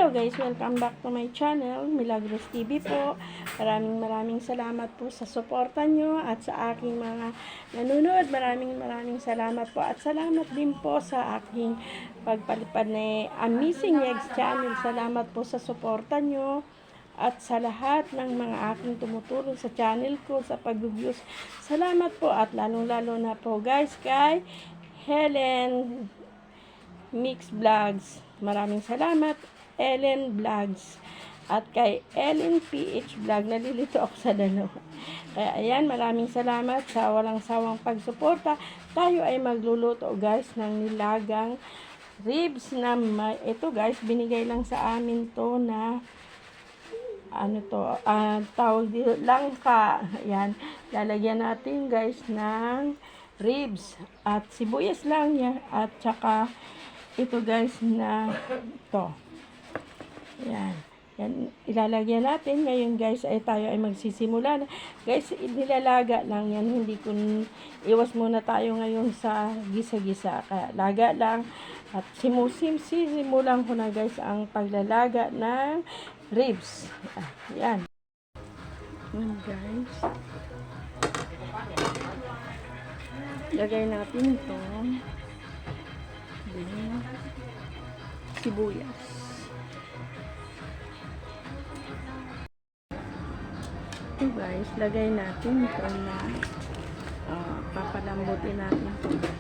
Hello guys, welcome back to my channel, Milagros TV po. Maraming salamat po sa suporta nyo at sa aking mga nanonood. Maraming salamat po at salamat din po sa aking pagpalipad na Amazing Eggs channel. Salamat po sa suporta nyo at sa lahat ng mga aking tumutulong sa channel ko sa pag-views. Salamat po at lalong-lalo na po guys kay Helen Mix Vlogs. Maraming salamat Ellen Vlogs at kay Ellen PH Vlog. Nalilito ako sa dalawa. Kaya ayan, maraming salamat sa walang sawang pagsuporta. Tayo ay magluluto guys ng nilagang ribs na ito guys, binigay lang sa amin to na tawag dito, langka. Ayan, lalagyan natin guys ng ribs at sibuyas lang yan at saka ito guys na to. Yan. Yan, ilalagyan natin. Ngayon guys, ay tayo ay magsisimula na. Guys, nilalaga lang yan. Hindi ko, iwas muna tayo ngayon sa gisa-gisa. Kaya laga lang. At sisimulan ko na guys ang paglalaga ng ribs. Yan. Yan guys. Lagay natin ito. Sibuyas. Ito guys, lagay natin ito na papalambutin natin ito.